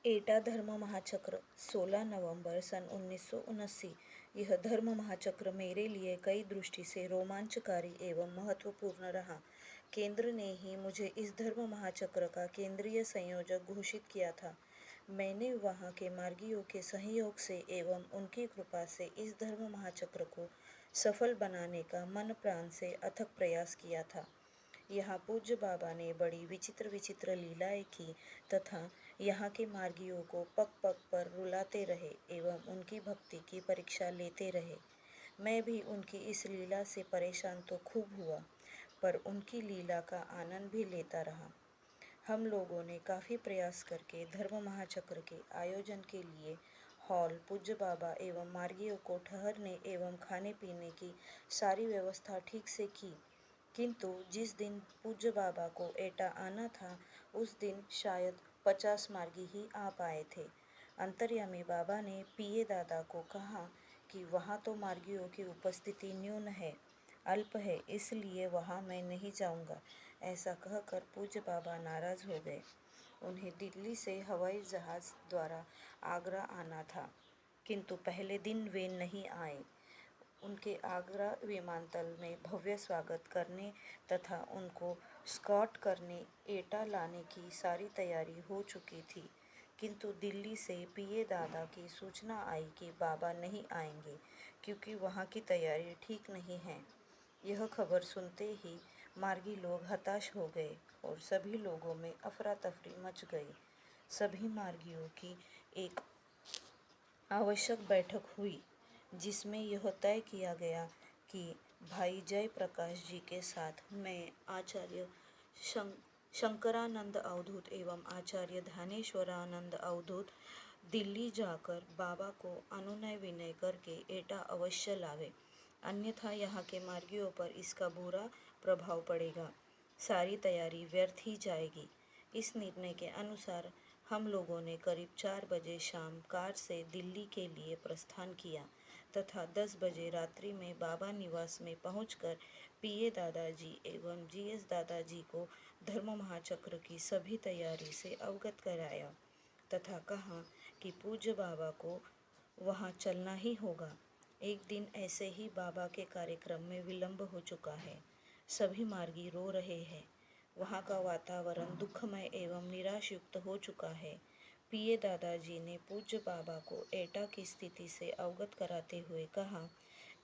एटा धर्म महाचक्र 16 नवंबर सन 1979। यह धर्म महाचक्र मेरे लिए कई दृष्टि से रोमांचकारी एवं महत्वपूर्ण रहा। केंद्र ने ही मुझे इस धर्म महाचक्र का केंद्रीय संयोजक घोषित किया था। मैंने वहाँ के मार्गियों के सहयोग से एवं उनकी कृपा से इस धर्म महाचक्र को सफल बनाने का मन प्राण से अथक प्रयास किया था। यहाँ पूज्य बाबा ने बड़ी विचित्र विचित्र लीलाएं की तथा यहाँ के मार्गियों को पग पग पर रुलाते रहे एवं उनकी भक्ति की परीक्षा लेते रहे। मैं भी उनकी इस लीला से परेशान तो खूब हुआ, पर उनकी लीला का आनंद भी लेता रहा। हम लोगों ने काफ़ी प्रयास करके धर्म महाचक्र के आयोजन के लिए हॉल, पूज्य बाबा एवं मार्गियों को ठहरने एवं खाने पीने की सारी व्यवस्था ठीक से की, किंतु जिस दिन पूज्य बाबा को एटा आना था उस दिन शायद 50 मार्गी ही आ पाए थे। अंतर्यामी बाबा ने पीए दादा को कहा कि वहाँ तो मार्गियों की उपस्थिति न्यून है, अल्प है, इसलिए वहाँ मैं नहीं जाऊँगा। ऐसा कहकर पूज्य बाबा नाराज हो गए। उन्हें दिल्ली से हवाई जहाज़ द्वारा आगरा आना था, किंतु पहले दिन वे नहीं आए। उनके आगरा विमानतल में भव्य स्वागत करने तथा उनको स्कॉट करने एटा लाने की सारी तैयारी हो चुकी थी, किंतु दिल्ली से पीए दादा की सूचना आई कि बाबा नहीं आएंगे क्योंकि वहाँ की तैयारी ठीक नहीं है। यह खबर सुनते ही मार्गी लोग हताश हो गए और सभी लोगों में अफरा तफरी मच गई। सभी मार्गियों की एक आवश्यक बैठक हुई जिसमें यह तय किया गया कि भाई जयप्रकाश जी के साथ मैं आचार्य शंकरानंद अवधूत एवं आचार्य ध्यानेश्वरानंद अवधूत दिल्ली जाकर बाबा को अनुनय विनय करके एटा अवश्य लावे, अन्यथा यहाँ के मार्गियों पर इसका बुरा प्रभाव पड़ेगा, सारी तैयारी व्यर्थ ही जाएगी। इस निर्णय के अनुसार हम लोगों ने करीब 4 बजे शाम कार से दिल्ली के लिए प्रस्थान किया तथा 10 बजे रात्रि में बाबा निवास में पहुंचकर पीए दादाजी एवं जीएस दादाजी को धर्म महाचक्र की सभी तैयारी से अवगत कराया तथा कहा कि पूज्य बाबा को वहां चलना ही होगा। एक दिन ऐसे ही बाबा के कार्यक्रम में विलंब हो चुका है। सभी मार्गी रो रहे हैं। वहाँ का वातावरण दुखमय एवं निराश युक्त हो चुका है। पीए दादाजी ने पूज्य बाबा को एटा की स्थिति से अवगत कराते हुए कहा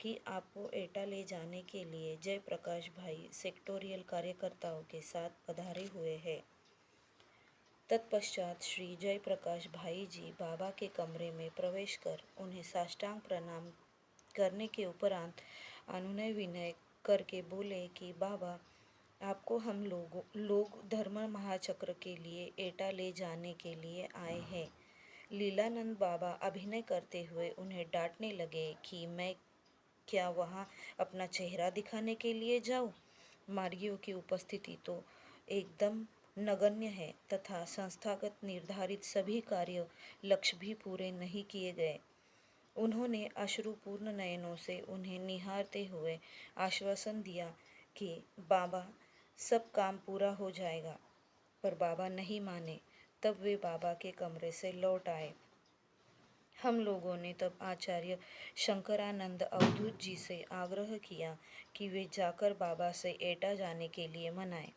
कि आपको एटा ले जाने के लिए जयप्रकाश भाई सेक्टोरियल कार्यकर्ताओं के साथ पधारे हुए हैं। तत्पश्चात श्री जयप्रकाश भाई जी बाबा के कमरे में प्रवेश कर उन्हें साष्टांग प्रणाम करने के उपरांत अनुनय विनय करके बोले कि बाबा, आपको हम लोग धर्म महाचक्र के लिए एटा ले जाने के लिए आए हैं। लीलानंद बाबा अभिनय करते हुए उन्हें डांटने लगे कि मैं क्या वहाँ अपना चेहरा दिखाने के लिए जाऊँ? मार्गियों की उपस्थिति तो एकदम नगण्य है तथा संस्थागत निर्धारित सभी कार्य लक्ष्य भी पूरे नहीं किए गए। उन्होंने अश्रुपूर्ण नयनों से उन्हें निहारते हुए आश्वासन दिया कि बाबा, सब काम पूरा हो जाएगा, पर बाबा नहीं माने। तब वे बाबा के कमरे से लौट आए। हम लोगों ने तब आचार्य शंकरानंद अवधूत जी से आग्रह किया कि वे जाकर बाबा से एटा जाने के लिए मनाएं।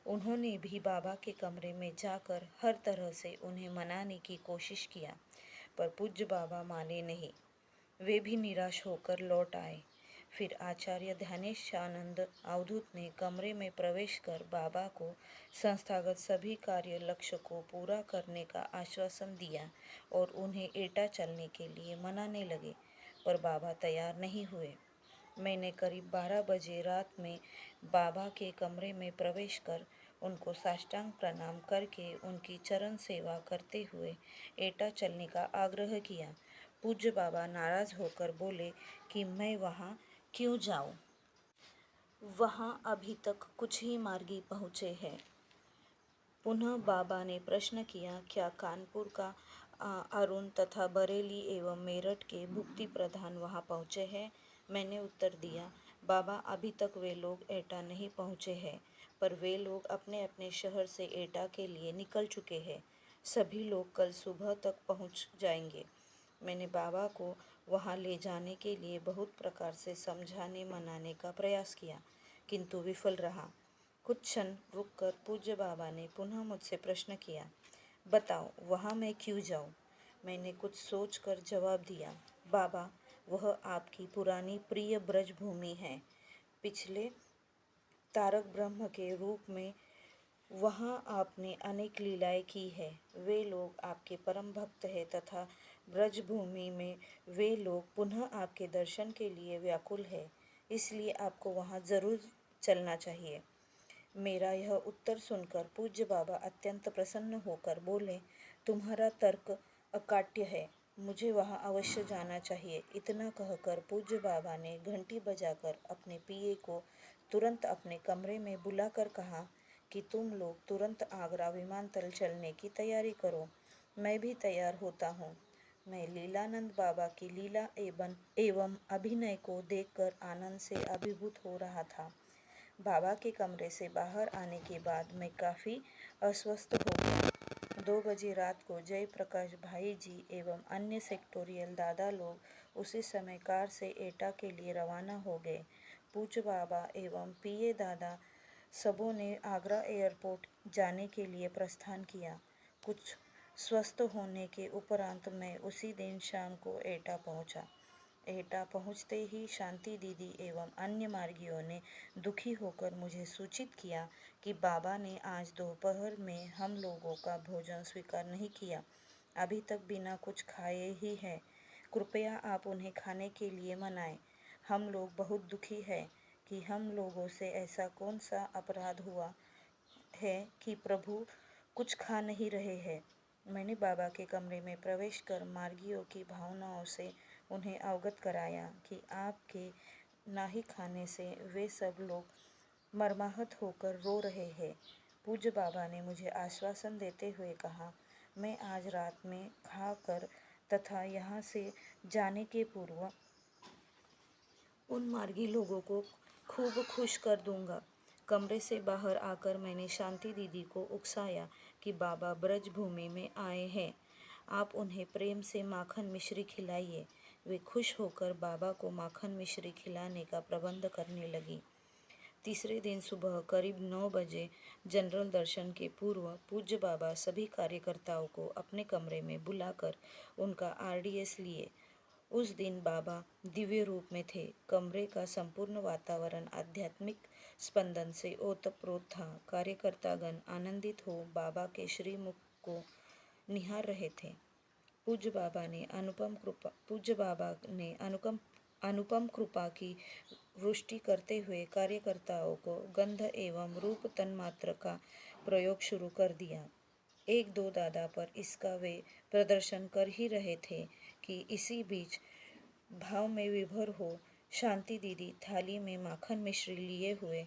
उन्होंने भी बाबा के कमरे में जाकर हर तरह से उन्हें मनाने की कोशिश किया, पर पूज्य बाबा माने नहीं। वे भी निराश होकर लौट आए। फिर आचार्य ध्यानेशानंद अवधूत ने कमरे में प्रवेश कर बाबा को संस्थागत सभी कार्य लक्ष्य को पूरा करने का आश्वासन दिया और उन्हें एटा चलने के लिए मनाने लगे, पर बाबा तैयार नहीं हुए। मैंने करीब 12 बजे रात में बाबा के कमरे में प्रवेश कर उनको साष्टांग प्रणाम करके उनकी चरण सेवा करते हुए एटा चलने का आग्रह किया। पूज्य बाबा नाराज होकर बोले कि मैं वहाँ क्यों जाऊँ? वहाँ अभी तक कुछ ही मार्गी पहुँचे हैं। पुनः बाबा ने प्रश्न किया, क्या कानपुर का अरुण तथा बरेली एवं मेरठ के भुक्ति प्रधान वहाँ पहुँचे हैं? मैंने उत्तर दिया, बाबा, अभी तक वे लोग एटा नहीं पहुँचे हैं, पर वे लोग अपने अपने शहर से एटा के लिए निकल चुके हैं। सभी लोग कल सुबह तक पहुंच जाएंगे। मैंने बाबा को वहां ले जाने के लिए बहुत प्रकार से समझाने मनाने का प्रयास किया, किंतु विफल रहा। कुछ क्षण रुककर पूज्य बाबा ने पुनः मुझसे प्रश्न किया, बताओ वहाँ मैं क्यों जाऊँ? मैंने कुछ सोचकर जवाब दिया, बाबा, वह आपकी पुरानी प्रिय ब्रज भूमि है। पिछले तारक ब्रह्म के रूप में वहाँ आपने अनेक लीलाएं की है। वे लोग आपके परम भक्त हैं तथा ब्रज भूमि में वे लोग पुनः आपके दर्शन के लिए व्याकुल है। इसलिए आपको वहाँ जरूर चलना चाहिए। मेरा यह उत्तर सुनकर पूज्य बाबा अत्यंत प्रसन्न होकर बोले, तुम्हारा तर्क अकाट्य है, मुझे वहाँ अवश्य जाना चाहिए। इतना कहकर पूज्य बाबा ने घंटी बजाकर अपने पिए को तुरंत अपने कमरे में बुलाकर कहा कि तुम लोग तुरंत आगरा विमानतल चलने की तैयारी करो। मैं भी तैयार होता हूँ। मैं लीलानंद बाबा की लीला एवं अभिनय को देखकर आनंद से अभिभूत हो रहा था। बाबा के कमरे से बाहर आने के बाद मैं काफ़ी अस्वस्थ हो गया। 2 बजे रात को जयप्रकाश भाई जी एवं अन्य सेक्टोरियल दादा लोग उसी समय कार से एटा के लिए रवाना हो गए। पूज्य बाबा एवं पीए दादा सबों ने आगरा एयरपोर्ट जाने के लिए प्रस्थान किया। कुछ स्वस्थ होने के उपरांत मैं उसी दिन शाम को एटा पहुंचा। एटा पहुंचते ही शांति दीदी एवं अन्य मार्गियों ने दुखी होकर मुझे सूचित किया कि बाबा ने आज दोपहर में हम लोगों का भोजन स्वीकार नहीं किया, अभी तक बिना कुछ खाए ही है। कृपया आप उन्हें खाने के लिए मनाएं। हम लोग बहुत दुखी हैं कि हम लोगों से ऐसा कौन सा अपराध हुआ है कि प्रभु कुछ खा नहीं रहे हैं। मैंने बाबा के कमरे में प्रवेश कर मार्गियों की भावनाओं से उन्हें अवगत कराया कि आपके नाही खाने से वे सब लोग मर्माहत होकर रो रहे हैं। पूज्य बाबा ने मुझे आश्वासन देते हुए कहा, मैं आज रात में खा कर तथा यहाँ से जाने के पूर्व उन मार्गी लोगों को खूब खुश कर दूंगा। कमरे से बाहर आकर मैंने शांति दीदी को उकसाया कि बाबा ब्रज भूमि में आए हैं, आप उन्हें प्रेम से माखन मिश्री खिलाइए। वे खुश होकर बाबा को माखन मिश्री खिलाने का प्रबंध करने लगी। तीसरे दिन सुबह करीब 9 बजे जनरल दर्शन के पूर्व पूज्य बाबा सभी कार्यकर्ताओं को अपने कमरे में बुलाकर उनका आरडीएस लिए। उस दिन बाबा दिव्य रूप में थे। कमरे का संपूर्ण वातावरण आध्यात्मिक स्पंदन से ओतप्रोत था। कार्यकर्तागण आनंदित हो बाबा के श्रीमुख को निहार रहे थे। पूज्य बाबा ने अनुपम कृपा की वृष्टि करते हुए कार्यकर्ताओं को गंध एवं रूप तन्मात्र का प्रयोग शुरू कर दिया। 1-2 दादा पर इसका वे प्रदर्शन कर ही रहे थे कि इसी बीच भाव में विभोर हो शांति दीदी थाली में माखन मिश्री लिए हुए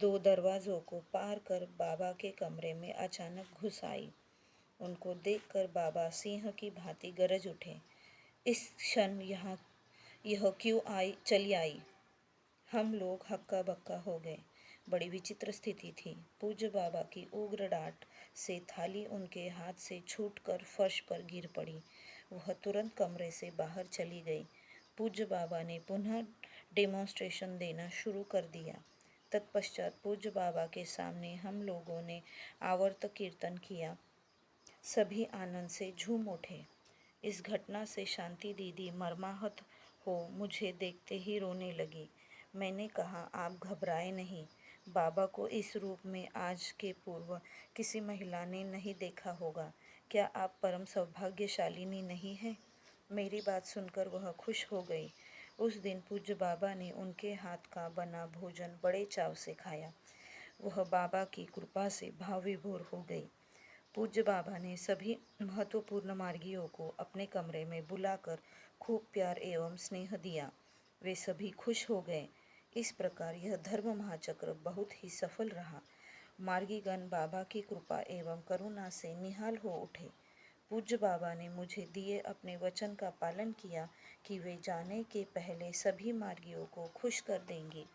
2 दरवाज़ों को पार कर बाबा के कमरे में अचानक घुस आई। उनको देखकर बाबा सिंह की भांति गरज उठे, इस क्षण यह क्यों चली आई? हम लोग हक्का बक्का हो गए। बड़ी विचित्र स्थिति थी। पूज्य बाबा की उग्र डांट से थाली उनके हाथ से छूटकर फर्श पर गिर पड़ी। वह तुरंत कमरे से बाहर चली गई। पूज्य बाबा ने पुनः डेमोन्स्ट्रेशन देना शुरू कर दिया। तत्पश्चात पूज्य बाबा के सामने हम लोगों ने आवर्त कीर्तन किया। सभी आनंद से झूम उठे। इस घटना से शांति दीदी मर्माहत हो मुझे देखते ही रोने लगी। मैंने कहा, आप घबराए नहीं, बाबा को इस रूप में आज के पूर्व किसी महिला ने नहीं देखा होगा। क्या आप परम सौभाग्यशालिनी नहीं हैं? मेरी बात सुनकर वह खुश हो गई। उस दिन पूज्य बाबा ने उनके हाथ का बना भोजन बड़े चाव से खाया। वह बाबा की कृपा से भाव विभोर हो गई। पूज्य बाबा ने सभी महत्वपूर्ण मार्गियों को अपने कमरे में बुलाकर खूब प्यार एवं स्नेह दिया। वे सभी खुश हो गए। इस प्रकार यह धर्म महाचक्र बहुत ही सफल रहा। मार्गीगण बाबा की कृपा एवं करुणा से निहाल हो उठे। पूज्य बाबा ने मुझे दिए अपने वचन का पालन किया कि वे जाने के पहले सभी मार्गियों को खुश कर देंगे।